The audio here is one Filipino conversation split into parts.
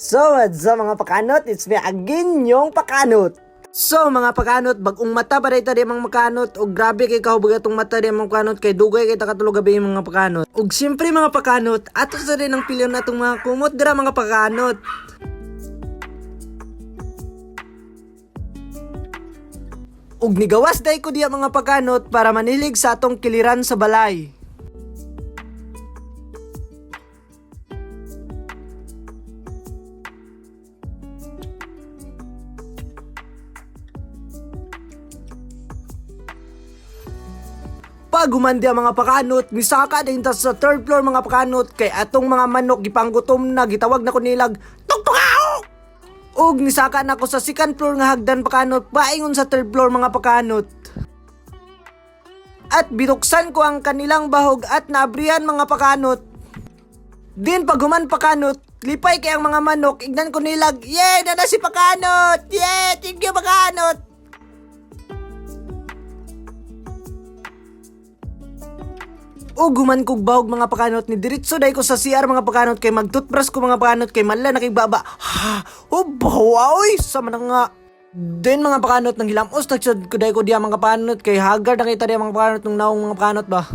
So what's up mga pakanot? It's me again, yung pakanot. So mga pakanot, bagong mata pa rin tadi mga pakanot. O grabe kay kahubag atong mata rin mga pakanot. Kay dugay kay takatulog gabi mga pakanot. O siyempre mga pakanot, ato sa rin ang pilyon natong mga kumot dira mga pakanot. Ug nigawas day ko diya mga pakanot para manilig sa atong kiliran sa balay. Pag humandya mga pakanot, misaka din ta sa third floor mga pakanot kay atong mga manok gipanggutom na gitawag na ko nilag tuktukao. Ug nisaka na ko sa second floor nga hagdan pakanot paingon sa third floor mga pakanot. At binuksan ko ang kanilang bahog at naabrihan mga pakanot. Din pag human pakanot, lipay kay ang mga manok ignan ko nilag, "Yay, na si pakanot! Yay, thank you pakanot!" O guman kog bahog mga pakanot ni diretso day ko sa CR mga pakanot kay magtutbrush ko mga pakanot kay manla nakigbaba. Ha, o bawa oy sa man nga. Then mga pakanot nang hilamos tagsod ko day ko diya mga pakanot kay haggard nakita diya mga pakanot nung naong mga pakanot ba.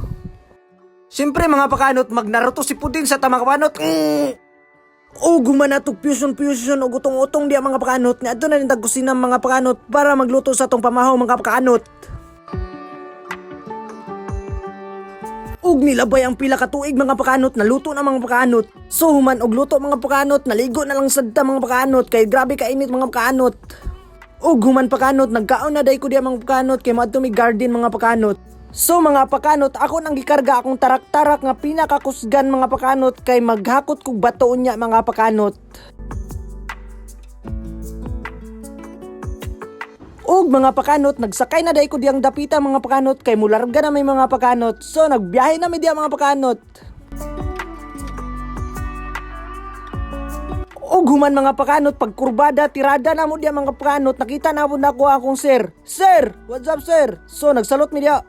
Siyempre mga pakanot magnaruto si Pudin sa tamang pakanot. O guman atog fusion o utong diya mga pakanot ni adto na rin tag kusina mga pakanot para magluto sa tong pamahaw mga pakanot. Ug nilabay ang pila ka tuig mga pakanot, naluto na mga pakanot. So human og luto mga pakanot, naligo na lang sadta mga pakanot kay grabe ka init mga pakanot. Ug human pakanot, nagkaon na day ko diya mga pakanot kay madto mi garden mga pakanot. So mga pakanot, ako nang gikarga akong tarak-tarak nga pinakakusgan mga pakanot kay maghakot kog bato unya mga pakanot. Og mga pakanot, nagsakay na day ko diyang dapita mga pakanot kay mularga na may mga pakanot. So nagbiyahe na may diya mga pakanot. Og human mga pakanot, pagkurbada, tirada na mo diya mga pakanot, nakita na mo na ko akong sir. Sir, what's up sir? So nagsalot mi diya.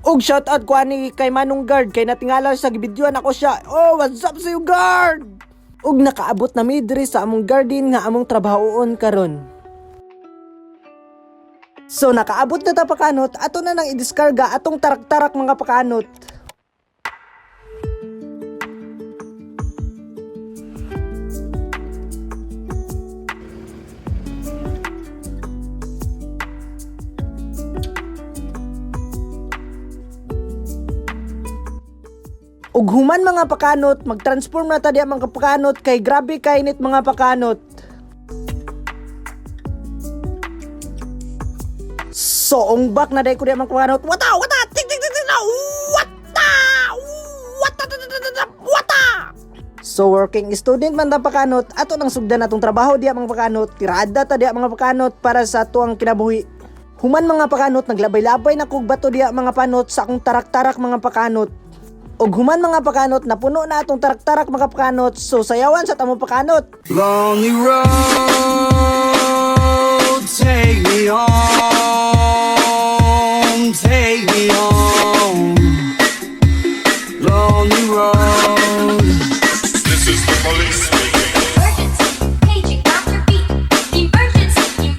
Og shout out ko ani kay Manong Guard kay natingala sa gibidyoan ako siya. Oh, what's up sa you guard? Og nakaabot na mi diri sa among garden nga among trabahoon karon. So nakaabot na ta pakanot, ato na nang i-discarga atong tarak-tarak mga pakanot. Ug human mga pakanot, mag-transform na ta diya mga pakanot kay grabe kainit mga pakanot. So, ongbak na day ko diya mga pakanot. Wata! Tik! Wata! So, working student man ta pakanot, ato nang sugdan natong trabaho diya mga pakanot. Tirada ta diya mga pakanot para sa tuang kinabuhi. Human mga pakanot, naglabay-labay na kog bato diya mga panot sa akong tarak-tarak mga pakanot. Og human mga pakanot, napuno na atong tarak-tarak mga pakanot. So, sayawan sa tamong pakanot. Lonely road, take me home, take me home. Lonely road. This is the police speaking. Emergency, paging Dr. Beat. Emergency,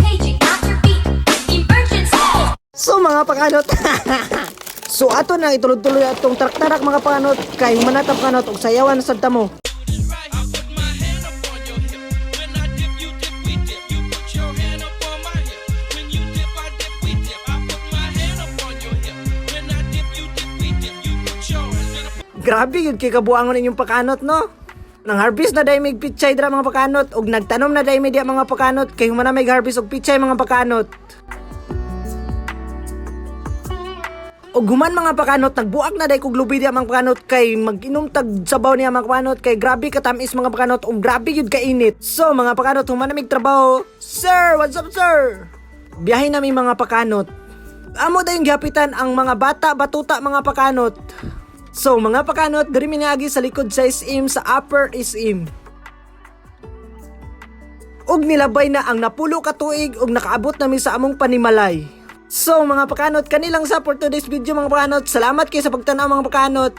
paging Dr. Beat. Emergency. So mga pakanot, so ato na itulod-tuloy atong tarak-tarak mga pakanot kay manatap kanot og sayawan sa tamo. Grabe yun kay kabuangon ninyong pakanot no. Nang harvest na day mig pichay dra mga pakanot og nagtanom na day media mga pakanot kay humana may harvest og pichay mga pakanot. Og human mga pakanot, nagbuak na day kog lubi diya mga pakanot kay mag-inom tag sabaw niya mga pakanot kay grabe katamis mga pakanot og grabe yun kainit. So mga pakanot, human na mig trabaho. Sir, what's up sir? Biyahe na mi mga pakanot. Amo dayong gihapitan ang mga bata batuta mga pakanot. So mga pakanot, diri mi niagi sa likod sa SM sa Upper SM. Og nilabay na ang napulo ka tuig og nakaabot na mi sa among panimalay. So mga pakanot, kanilang sa for today's video mga pakanot. Salamat kayo sa pagtanaw mga pakanot.